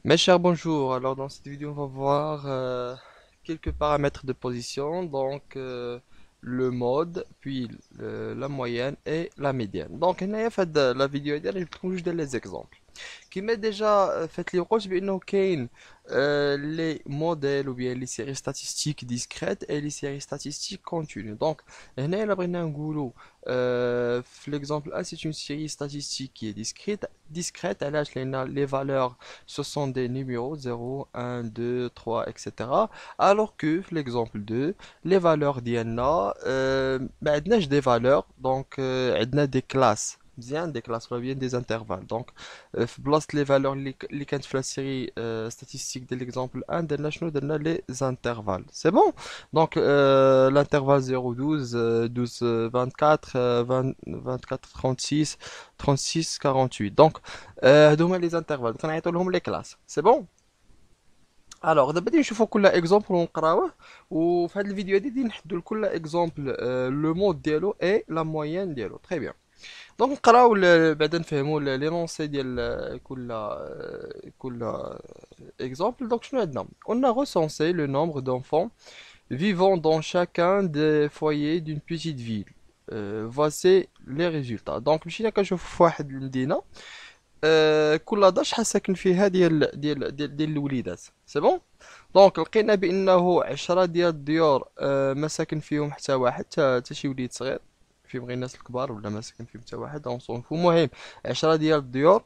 Mes chers, bonjour. Alors, dans cette vidéo, on va voir quelques paramètres de position. Donc, le mode, puis la moyenne et la médiane. Donc, هنايا في هاد la vidéo ديالي جبتلكم جوج ديال les exemples. كما ديجا فات لي وقلت بانه كاين لي موديل ou bien les séries statistiques discrètes et les séries statistiques continues. Donc هنا الا بغينا نقولوا في l'exemple A c'est une série statistique qui est discrète علاش لان les valeurs ce sont des numéros 0 1 2 3 etc. alors que في l'exemple 2 les valeurs ديالنا ما عندناش des valeurs donc عندنا des classes مزيان des classes ولا bien des intervalles donc في بلاصة لي فالور اللي كانت في لا سيري ستاتيستيك ديال ليكزامبل 1 درنا شنو درنا لي زانترفال سي بون دونك الانترفال 0 12 12 24 24 36 36 48 دونك هادو هما لي زانترفال كنعيطوا لهم لي كلاس سي بون الوغ دابا غادي نشوفوا كل اكزومبل ونقراوه وفي هاد الفيديو هادي نحدوا لكل اكزومبل لو مود ديالو اي لا موين ديالو تري بيان دونك نقراو بعدا نفهموا لينونسي ديال كل اكزومبل دونك شنو عندنا on a recensé le nombre d'enfants vivant dans chacun des foyers d'une petite ville. Voici les résultats. Donc مشينا كنشوف في واحد المدينه كل دار شحال ساكن فيها ديال الوليدات سي بون دونك لقينا بانه 10 ديال الديور ما ساكن فيهم حتى واحد حتى شي وليد صغير فيهم غير الناس الكبار ولا ما ساكن فيهم حتى واحد اون سون فو المهم 10 ديال الديور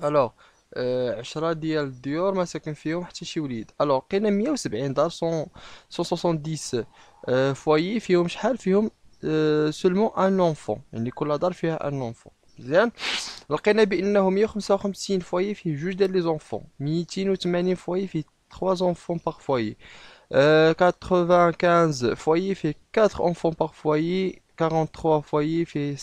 الوغ 10 ديال الديور ما ساكن فيهم حتى شي وليد الوغ لقينا 170 دار 170 فوايي فيهم شحال فيهم سولمون ان اونفون يعني كل دار فيها ان اونفون مزيان لقينا بانه 155 فوايي فيه جوج ديال لي زونفون 280 فوايي فيه 3 زونفون باغ فوايي 95 foyers fait 4 enfants par foyer, 43 foyers fait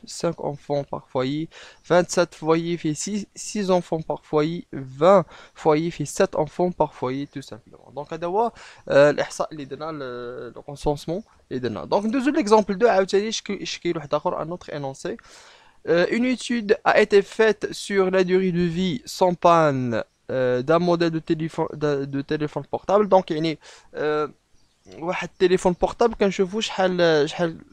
5 enfants par foyer, 27 foyers fait 6 enfants par foyer, 20 foyers fait 7 enfants par foyer tout simplement. Donc هذا هو الإحصاء اللي درنا le recensement اللي درنا. Donc ندوزو l'exemple 2 عاوتاني شكل واحد آخر un autre énoncé. Une étude a été faite sur la durée de vie sans panne d'un modèle de téléphone portable donc يعني واحد التليفون بورتابل كنشوفو شحال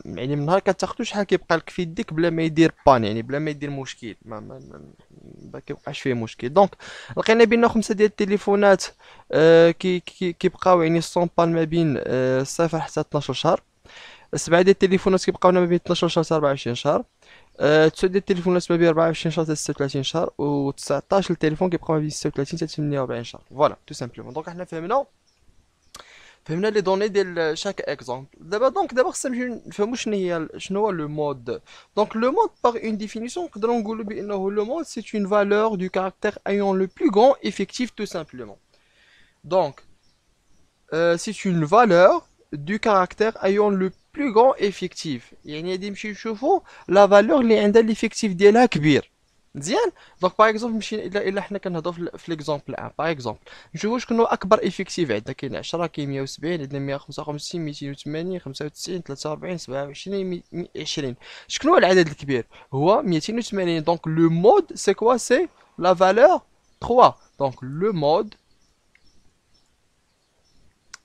يعني من نهار كتاخدو شحال كيبقى لك في يديك بلا ما يدير بان يعني بلا ما يدير مشكل ما كيبقاش فيه مشكل دونك لقينا بان خمسه ديال التليفونات كيبقاو يعني سون بان ما بين صفر حتى 12 شهر سبعه ديال التليفونات كيبقاونا ما بين 12 شهر حتى 24 شهر تسعود ديال التليفونات ما بين 24 شهر حتى 36 شهر و 19 التليفون كيبقاو ما بين 36 حتى 48 شهر فوالا تو سامبلومون دونك حنا فهمنا لي دوني ديال شاك اكزومبل دابا خصنا نمشيو نفهمو شنو هو لو مود دونك لو مود باغ اون ديفينيسيون نقدروا نقولوا بانه لو مود سي اون فالور دو كاركتير ايون لو بلو غران effectif tout simplement donc c'est une valeur du caractère ayant le plus grand effectif يعني غادي نمشيو نشوفوا لا فالور اللي عندها ليفيكتيف ديالها كبير مزيان دونك باغ اكزومبل مشينا الا حنا كنهضروا في ليكزومبل ان باغ اكزومبل نشوفوا شكون هو اكبر افيكتيف عندنا كاين 10 كاين 170 عندنا 155 280 95 43 27 20 شكون هو العدد الكبير هو 280 دونك لو مود سي كوا سي لا فالور 3 دونك لو مود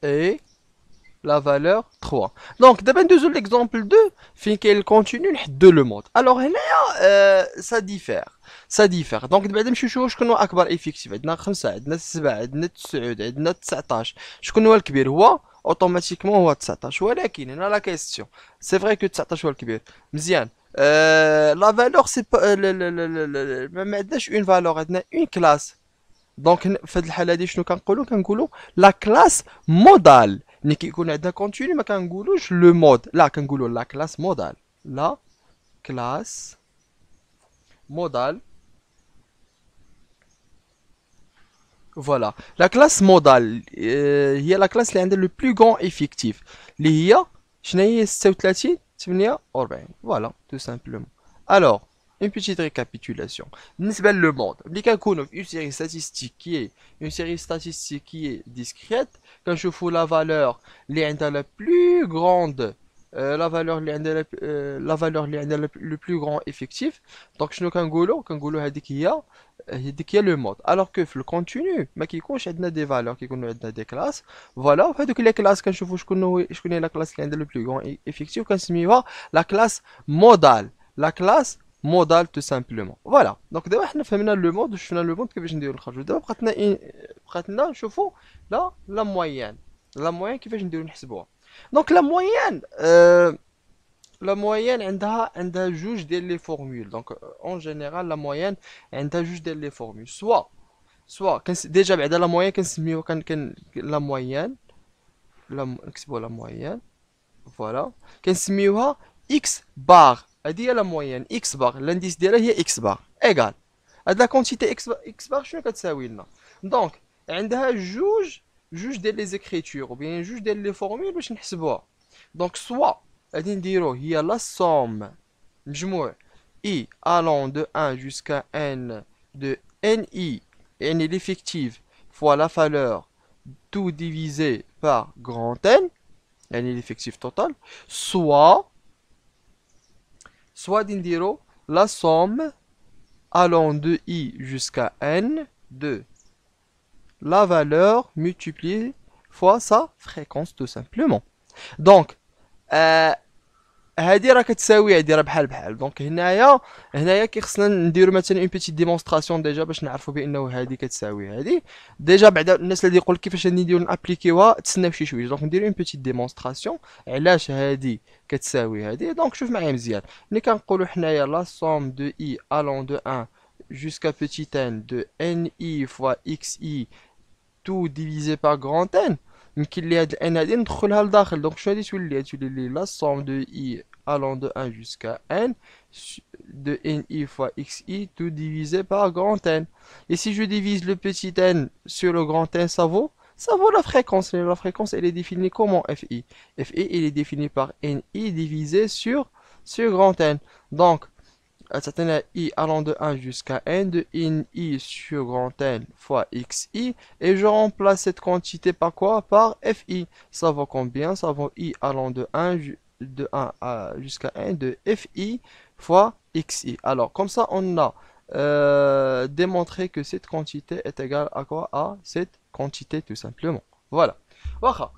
اي la valeur 3. Donc, d'abord, nous l'exemple 2, fin qu'elle continue de le mode. Alors, là, ça diffère. Ça diffère. Donc, d'abord, نشوفوا شكون هو أكبر effectif. عندنا 5 عندنا 7 عندنا 9 عندنا 19. شكون هو الكبير هو اوتوماتيكمون هو 19 ولكن هنا لا كيستيون سي فري كو 19 هو الكبير مزيان لا فالور سي ما عندناش اون فالور عندنا اون كلاس دونك في هذه الحاله هذه شنو كنقولوا لا كلاس مودال ملي كيكون عندنا كونتيني ما كنقولوش لو مود لا كنقولوا لا كلاس مودال لا كلاس مودال فوالا لا كلاس مودال هي لا كلاس اللي عندها لو بلو غون ايفيكتيف اللي هي شنو هي 36 48 فوالا تو سامبلومون الوغ une petite récapitulation. بالنسبة للمود ملي كنكونو في une série statistique qui est une série statistique qui est discrète كنشوفو لا valeur اللي عندها la plus grande la valeur اللي عندها le plus grand effectif. Donc شنو كنقولوا هذيك هي le mode. Alors que في le continu ما كيكونش عندنا des valeurs كيكونوا عندنا des classes. Voilà, وهذوك les classes كنشوفوا شكون هي la classe اللي عندها le plus grand effectif كنسميوها la classe modale. La classe modale tout simplement. Voilà. Donc دابا حنا فهمنا le mode وشفنا le mode كيفاش نديرو نخرجوا. دابا بقات لنا نشوفوا la moyenne. La moyenne كيفاش نديرو نحسبوها. Donc la moyenne عندها جوج ديال لي فورمول. Donc en général la moyenne عندها جوج ديال لي فورمول. soit déjà بعدا la moyenne كنسميوها la moyenne نكتبوا la moyenne. Voilà. كنسميوها x bar. هذه هي la moyenne x bar. l'indice ديالها هي x bar égal هاد لا كونتيتي x bar شنو كتساوي لنا. دونك عندها جوج ديال لي زيكريتور ou bien جوج ديال لي فورمول باش نحسبوها. دونك سوا غادي نديرو هي لا somme مجموع i allant de 1 jusqu'à n de ni n l'effectif fois la valeur tout divisé par grand N l'effectif total, soit d'indiro la somme allant de i jusqu'à n de la valeur multipliée fois sa fréquence tout simplement. Donc هادي راه كتساوي هادي راه بحال بحال. دونك هنايا كيخصنا نديرو مثلا اون بيتيت ديمونستراسيون ديجا باش نعرفوا بانه هادي كتساوي هادي. ديجا بعدا الناس اللي يقول كيفاش نديرو نابليكيوها تسناو شي شويه. دونك نديرو اون بيتيت ديمونستراسيون علاش هادي كتساوي هادي. دونك شوف معايا مزيان. ملي كنقولوا حنايا لا سوم دو اي allant de 1 jusqu'à petit n de ni fois xi tout divisé par grand N. يمكن لي هاد الان هادي ندخلها لداخل. دونك شنو غادي تولي لي لا somme de i allant de 1 jusqu'à n de ni fois xi tout divisé par grand N. Et si je divise le petit n sur le grand N, ça vaut la fréquence. Et la fréquence elle est définie comment? Fi. Fi il est défini par ni divisé sur grand N. Donc certaines i allant de 1 jusqu'à n de ni sur grand N fois xi et je remplace cette quantité par quoi? Par fi. Ça vaut combien? Ça vaut i allant de 1 jusqu'à n de fi fois xi. Alors comme ça on a démontré que cette quantité est égale à quoi? À cette quantité tout simplement. Voilà. Voilà.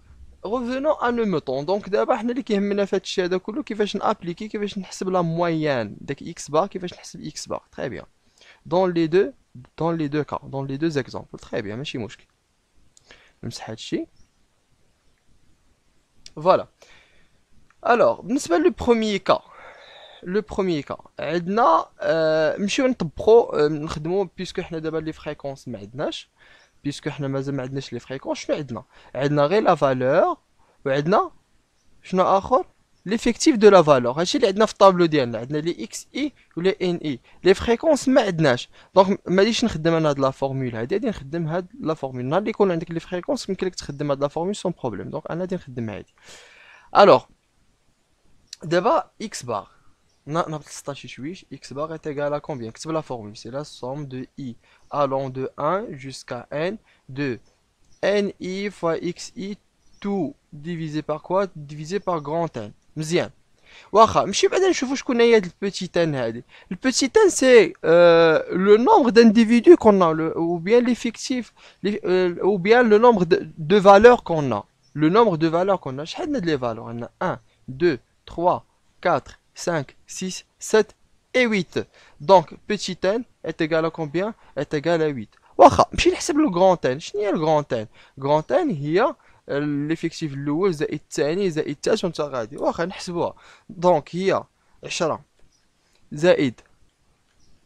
Revenons à le mouton. Donc d'abord حنا اللي كيهمنا في هادشي هذا كله كيفاش نابليكي كيفاش نحسب لا مويان داك x bar كيفاش نحسب x bar. Très bien. Dans les deux cas, dans les deux exemples. Très bien, ماشي مشكل. نمسح هادشي. Voilà. Alors, بالنسبة le premier cas عندنا نمشيو نطبقوا نخدموا بيسكو حنا دابا لي فريكونس ما عندناش. بيسكو حنا مازال ما عندناش لي فريكونس. شنو عندنا غير لا فالور وعندنا شنو اخر ليفيكتيف دو لا فالور. هادشي اللي عندنا في الطابلو ديالنا. عندنا لي اكس اي ولا ان اي. لي فريكونس ما عندناش. دونك ما غاديش نخدم انا هاد لا فورمول هادي. غادي نخدم هاد لا فورمول. نهار اللي يكون عندك لي فريكونس يمكن لك تخدم هاد لا فورمول سون بروبليم. دونك انا غادي نخدم هادي. الوغ دابا اكس بار نهبط للسطا شي شويش. x bar est égal à combien? كتب la formule. C'est la somme de i allant de 1 jusqu'à n de ni fois xi tout divisé par quoi? Divisé par grand N. مزيان. واخا نمشي بعدا نشوفو شكون هي هاد البيتي n هادي. البيتي n c'est le nombre d'individus qu'on a ou bien l'effectif ou bien le nombre de valeurs qu'on a. Le nombre de valeurs qu'on a. شحال عندنا de les valeurs؟ عندنا 1 2 3 4 5, 6, 7 et 8. Donc, petit n est égal à combien? Est égal à 8. واخا نمشي نحسب le grand n. شنو هي le grand n? grand n هي l'effectif الاول زائد الثاني زائد الثالث وانت غادي. واخا نحسبوها. دونك هي 10 زائد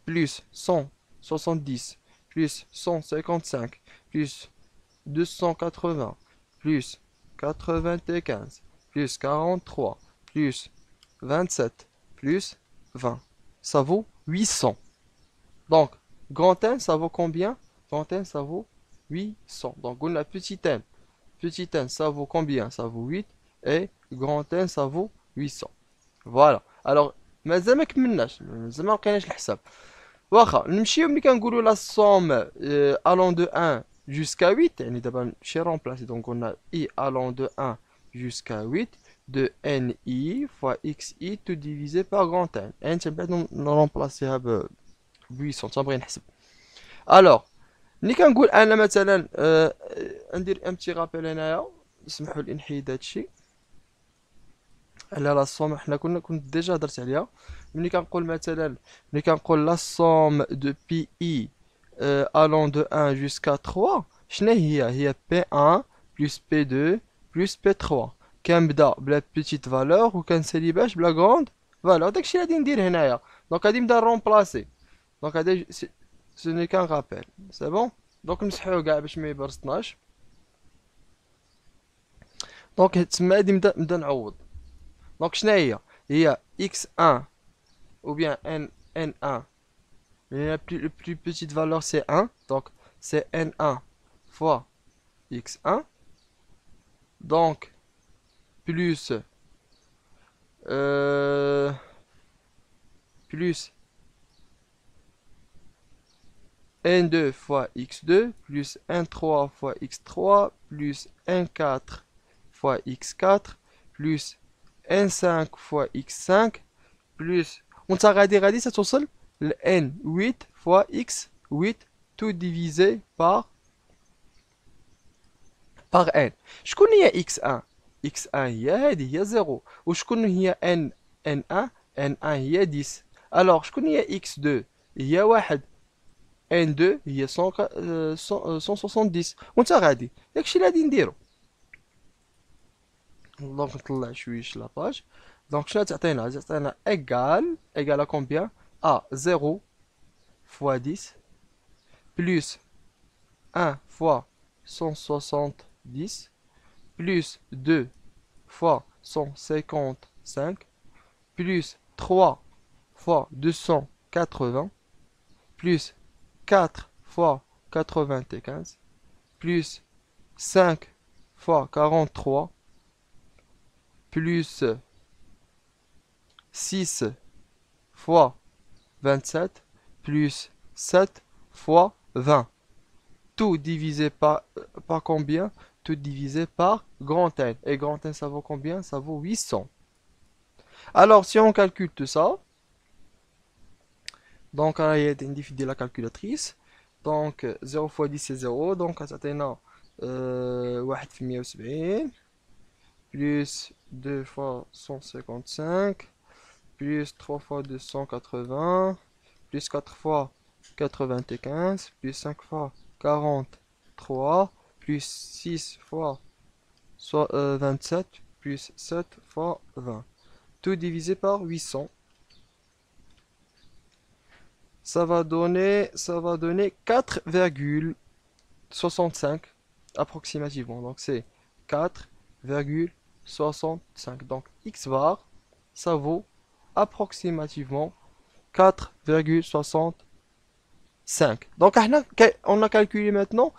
plus 170 plus 155 plus 280 plus 95 plus 43 plus 27 plus 20. Ça vaut 800. Donc, grand N, ça vaut combien? Grand N, ça vaut 800. Donc, on a petit n. Petit n, ça vaut combien? Ça vaut 8. Et grand N, ça vaut 800. Voilà. Alors, مازال ما كملناش. مازال ما لقيناش الحساب. واخا نمشيو ملي كنقولوا la somme allant de 1 jusqu'à 8. يعني دابا نمشي remplacer. Donc, on a i allant de 1 jusqu'à 8. de ni fois xi tout divisé par grand N. N تبعد نرمبلاسيها ب 800 تنبغي نحسب. alors ملي كنقول انا مثلا ندير ان بتي رابيل هنايا، اسمحوا لي نحيد هادشي على لا سوم. حنا كنت ديجا هضرت عليها. ملي كنقول مثلا ملي كنقول لا سوم دو بي اي allant de 1 jusqu'à 3 شنو هي P1 plus P2 plus P3 كنبدا بلا بيتيت فالور وكنسالي باش بلا غروند فالور. داكشي اللي غادي ندير هنايا. دونك غادي نبدا رومبلاسي. دونك هذا سوني كان رابيل سي بون. دونك نمسحوه كاع باش ما يبرسطناش. دونك تما غادي نبدا نعوض. دونك شنو هي x1 ou bien n1. La plus petite valeur c'est 1, donc c'est n1 fois x1, donc plus plus n2 fois x2 plus n3 fois x3 plus n4 fois x4 plus n5 fois x5 plus وانت غادي ستوصل ل n8 fois x8 tout divisé par n. شكون هي x1؟ x1 هي هذه هي 0. وشكون هي n1؟ n1 هي 10. alors شكون هي x2؟ هي 1. n2 هي 170. وانت غادي داكشي اللي غادي نديرو. دونك نطلع شويش لاباج. دونك شنو تعطينا égal à combien à 0 fois 10 plus 1 fois 170 plus 2 fois 155 plus 3 fois 280 plus 4 fois 95 plus 5 fois 43 plus 6 fois 27 plus 7 fois 20. Tout divisé par combien? Tout divisé par grand N. Et grand N, ça vaut combien? Ça vaut 800. Alors, si on calcule tout ça, donc, il y a une de la calculatrice. Donc, 0 fois 10, c'est 0. Donc, ça atteint 1,170 plus 2 fois 155 plus 3 fois 280 plus 4 fois 95 plus 5 fois 43 plus 6 fois 27 plus 7 fois 20. Tout divisé par 800. Ça va donner 4,65 approximativement. Donc c'est 4,65. Donc x bar, ça vaut approximativement 4,65. Donc on a calculé maintenant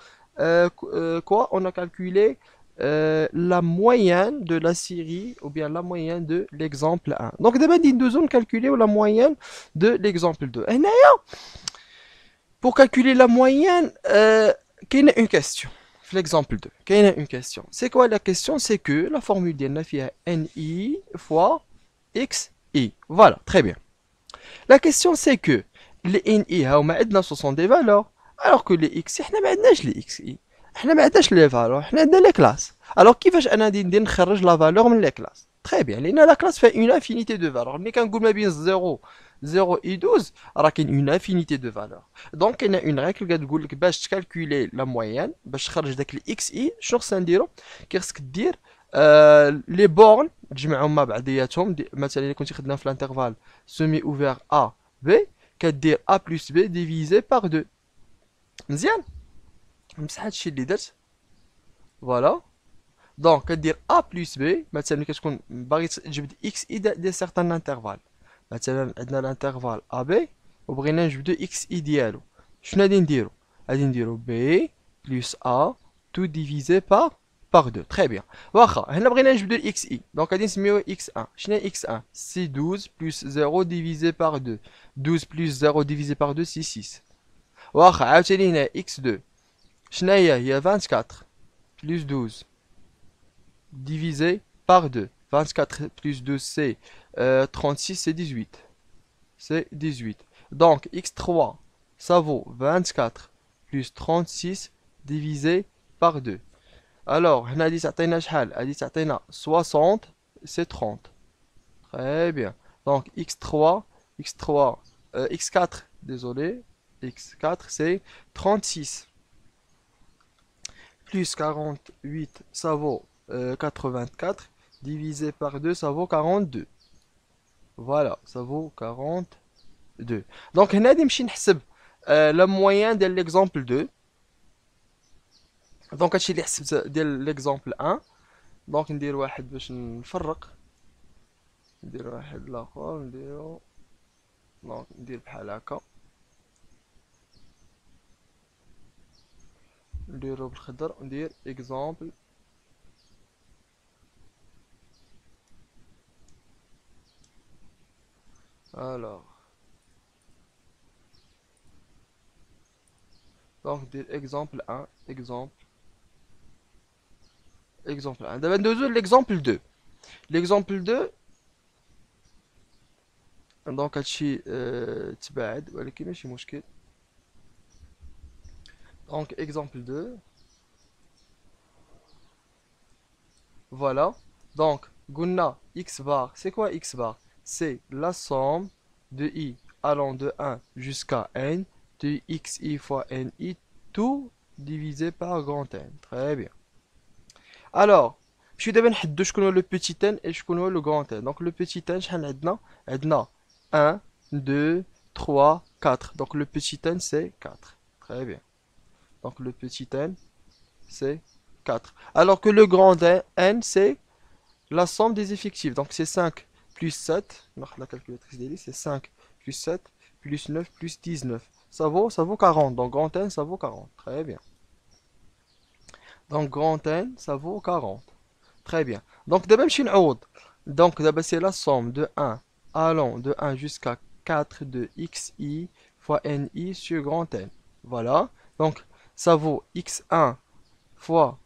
quoi? On a calculé la moyenne de la série ou bien la moyenne de l'exemple 1. Donc d'abord nous calculer la moyenne de l'exemple 2. Et pour calculer la moyenne, il y a une question. L'exemple 2, il y a une question. C'est quoi la question? C'est que la formule d'NF est NI fois XI. Voilà, très bien. La question c'est que les NI ce sont des valeurs, alors que les XI, on n'a pas les XI. On n'a pas les valeurs, on a les classes. Alors, qui va chercher la valeur dans les classes? Très bien, la classe fait une infinité de valeurs. Mais quand on a 0, 0 et 12, il y a une infinité de valeurs. Donc, il y a une règle qui dit que pour calculer la moyenne, pour chercher les XI, qu'est-ce que dire les bornes, تجمعهم مع بعضياتهم مثلا إذا كنتي خدام في l'intervalle semi ouvert A B كدير A plus B divisé par 2. مزيان نمسح هادشي اللي درت فوالا. دونك كدير A plus B مثلا ملي كتكون باغي تجبد X I ديال سيغتان انترفال. مثلا عندنا الانترفال A B وبغينا نجبدو X I ديالو. شنو غادي نديرو؟ غادي نديرو B plus A tout divisé par 2. Très bien. واخا هنا بغينا نجبدو الاكس اي دونك غادي نسميوه x1. شنو هي x1؟ سي 12 plus 0 divisé par 2. 12 plus 0 divisé par 2 سي 6. واخا عاوتاني هنا x2 شنو هي 24 plus 12 divisé par 2. 24 plus 2, c'est 36, c'est 18. C'est 18. Donc, x3, ça vaut 24 plus 36 divisé par 2. Alors, on a dit تعطينا شحال a dit تعطينا 60, c'est 30. Très bien. Donc, x4, désolé, x4, c'est 36. Plus 48, ça vaut 84. Divisé par 2, ça vaut 42. Voilà, ça vaut 42. Donc, هنا نمشي نحسب le moyen de l'exemple 2. دونك هادشي اللي حسبت ديال l'exemple 1. دونك ندير واحد باش نفرق. ندير واحد لاخر نديرو. دونك ندير بحال هكا. نديرو بالخضر وندير exemple. Alors, donc ندير exemple 1, exemple 1. دابا ندوزو l'exemple 2. L'exemple 2 دونك هادشي تباعد ولكن ماشي مشكل. Donc exemple 2. Voilà. Donc قلنا x bar, c'est quoi x bar? C'est la somme de i allant de 1 jusqu'à n de xi fois ni, tout divisé par grand N. Très bien. Alors, je suis d'abord نحدو شكون هو le petit n et شكون هو le grand N. Donc le petit n شحال عندنا؟ عندنا 1, 2, 3, 4. Donc le petit n c'est 4. Très bien. Donc le petit n c'est 4. Alors que le grand N c'est la somme des effectifs. Donc c'est 5 plus 7. La calculatrice d'Eli, c'est 5 plus 7 plus 9 plus 19. Ça vaut 40. Donc grand N, ça vaut 40. Très bien. Donc grand N, ça vaut 40. Très bien. Donc d'abord, je نعوض. Donc d'abord, c'est la somme de 1 allant de 1 jusqu'à 4 de xi fois ni sur grand N. Voilà. Donc ça vaut x1 fois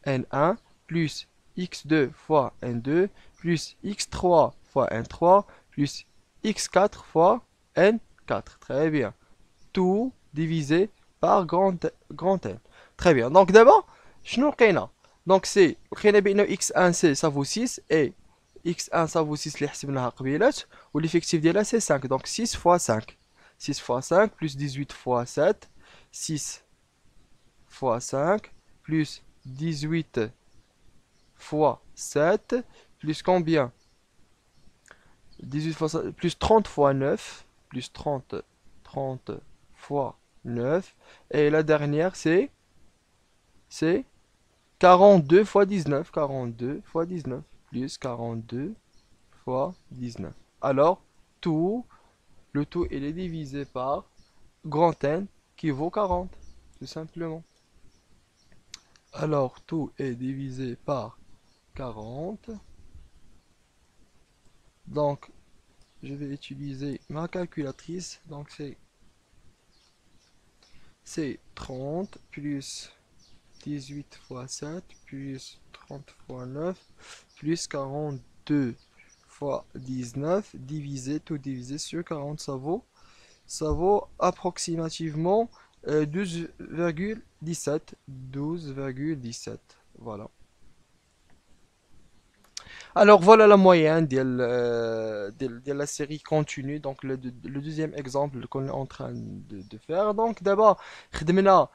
n1 plus x2 fois n2 plus x3 fois n3 plus x4 fois n4. Très bien. Tout divisé par grand N. Très bien. Donc d'abord, شنو لقينا؟ Donc c'est لقينا بأنه x1 ça vaut 6 et x1 ça vaut 6 اللي حسبناها قبيلات والeffectif ديالها c'est 5. Donc 6 fois 5. 6 fois 5 plus 18 fois 7. 6 fois 5 plus 18 fois 7 plus combien? 18 fois 7 plus 30 fois 9 plus 30 fois 9 et la dernière c'est 42 fois 19 42 fois 19 plus 42 fois 19. Alors le tout il est divisé par grand N qui vaut 40 tout simplement. Alors tout est divisé par 40. Donc, je vais utiliser ma calculatrice. Donc, c'est 30 plus 18 fois 7 plus 30 fois 9 plus 42 fois 19 tout divisé sur 40. Ça vaut approximativement 12,17. 12,17. Voilà. Alors voilà la moyenne de la série continue. Donc le deuxième exemple qu'on est en train de faire. Donc d'abord, خدمنا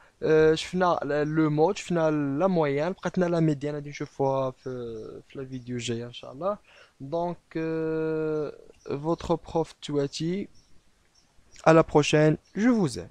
شفنا le mode, شفنا la moyenne, بقاتنا la médiane غادي نشوفوها في la vidéo الجاية إن شاء الله. Donc votre prof Touati, à la prochaine, je vous aime.